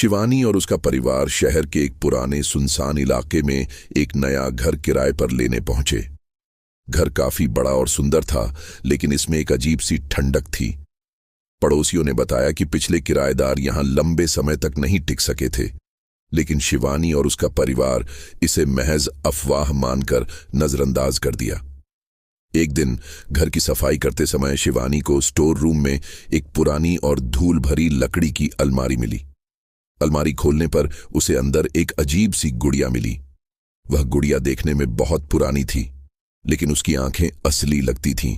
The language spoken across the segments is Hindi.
शिवानी और उसका परिवार शहर के एक पुराने सुनसान इलाके में एक नया घर किराए पर लेने पहुंचे। घर काफी बड़ा और सुंदर था, लेकिन इसमें एक अजीब सी ठंडक थी। पड़ोसियों ने बताया कि पिछले किराएदार यहां लंबे समय तक नहीं टिक सके थे, लेकिन शिवानी और उसका परिवार इसे महज अफवाह मानकर नजरअंदाज कर दिया। एक दिन घर की सफाई करते समय शिवानी को स्टोर रूम में एक पुरानी और धूल भरी लकड़ी की अलमारी मिली। अलमारी खोलने पर उसे अंदर एक अजीब सी गुड़िया मिली। वह गुड़िया देखने में बहुत पुरानी थी, लेकिन उसकी आंखें असली लगती थीं,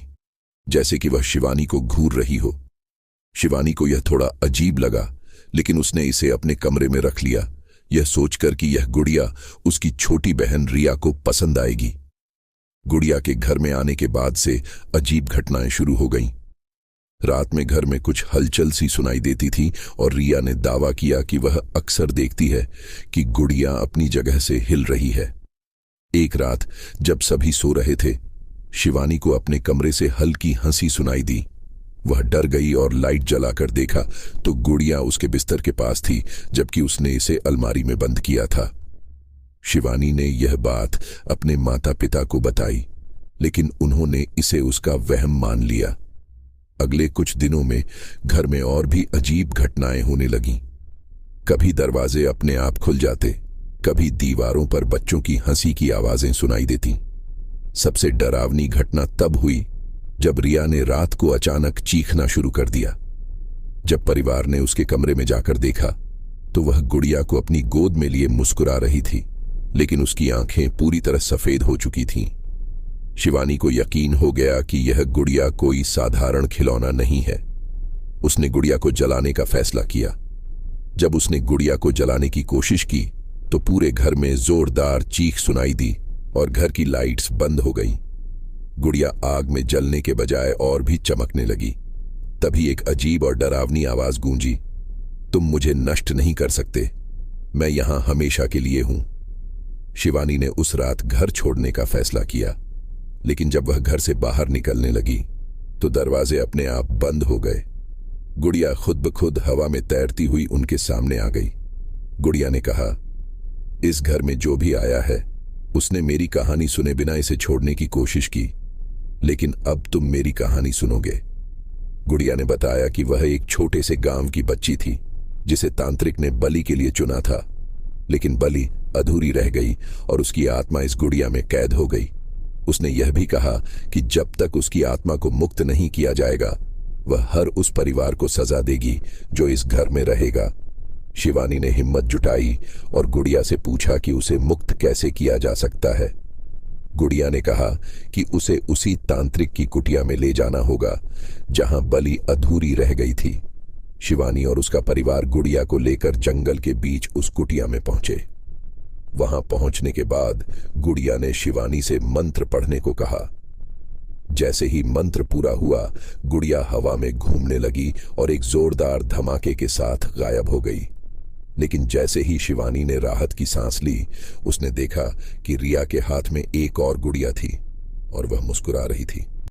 जैसे कि वह शिवानी को घूर रही हो। शिवानी को यह थोड़ा अजीब लगा, लेकिन उसने इसे अपने कमरे में रख लिया, यह सोचकर कि यह गुड़िया उसकी छोटी बहन रिया को पसंद आएगी। गुड़िया के घर में आने के बाद से अजीब घटनाएं शुरू हो गईं। रात में घर में कुछ हलचल सी सुनाई देती थी और रिया ने दावा किया कि वह अक्सर देखती है कि गुड़िया अपनी जगह से हिल रही है। एक रात जब सभी सो रहे थे, शिवानी को अपने कमरे से हल्की हंसी सुनाई दी। वह डर गई और लाइट जलाकर देखा तो गुड़िया उसके बिस्तर के पास थी, जबकि उसने इसे अलमारी में बंद किया था। शिवानी ने यह बात अपने माता पिता को बताई, लेकिन उन्होंने इसे उसका वहम मान लिया। अगले कुछ दिनों में घर में और भी अजीब घटनाएं होने लगीं। कभी दरवाजे अपने आप खुल जाते, कभी दीवारों पर बच्चों की हंसी की आवाजें सुनाई देती। सबसे डरावनी घटना तब हुई जब रिया ने रात को अचानक चीखना शुरू कर दिया। जब परिवार ने उसके कमरे में जाकर देखा तो वह गुड़िया को अपनी गोद में लिए मुस्कुरा रही थी, लेकिन उसकी आंखें पूरी तरह सफेद हो चुकी थीं। शिवानी को यकीन हो गया कि यह गुड़िया कोई साधारण खिलौना नहीं है। उसने गुड़िया को जलाने का फैसला किया। जब उसने गुड़िया को जलाने की कोशिश की तो पूरे घर में जोरदार चीख सुनाई दी और घर की लाइट्स बंद हो गईं। गुड़िया आग में जलने के बजाय और भी चमकने लगी। तभी एक अजीब और डरावनी आवाज गूंजी, तुम मुझे नष्ट नहीं कर सकते, मैं यहां हमेशा के लिए हूं। शिवानी ने उस रात घर छोड़ने का फैसला किया, लेकिन जब वह घर से बाहर निकलने लगी तो दरवाजे अपने आप बंद हो गए। गुड़िया खुद ब खुद हवा में तैरती हुई उनके सामने आ गई। गुड़िया ने कहा, इस घर में जो भी आया है उसने मेरी कहानी सुने बिना इसे छोड़ने की कोशिश की, लेकिन अब तुम मेरी कहानी सुनोगे। गुड़िया ने बताया कि वह एक छोटे से गांव की बच्ची थी जिसे तांत्रिक ने बलि के लिए चुना था, लेकिन बलि अधूरी रह गई और उसकी आत्मा इस गुड़िया में कैद हो गई। उसने यह भी कहा कि जब तक उसकी आत्मा को मुक्त नहीं किया जाएगा वह हर उस परिवार को सजा देगी जो इस घर में रहेगा। शिवानी ने हिम्मत जुटाई और गुड़िया से पूछा कि उसे मुक्त कैसे किया जा सकता है। गुड़िया ने कहा कि उसे उसी तांत्रिक की कुटिया में ले जाना होगा जहां बलि अधूरी रह गई थी। शिवानी और उसका परिवार गुड़िया को लेकर जंगल के बीच उस कुटिया में पहुंचे। वहां पहुंचने के बाद गुड़िया ने शिवानी से मंत्र पढ़ने को कहा। जैसे ही मंत्र पूरा हुआ, गुड़िया हवा में घूमने लगी और एक जोरदार धमाके के साथ गायब हो गई। लेकिन जैसे ही शिवानी ने राहत की सांस ली, उसने देखा कि रिया के हाथ में एक और गुड़िया थी और वह मुस्कुरा रही थी।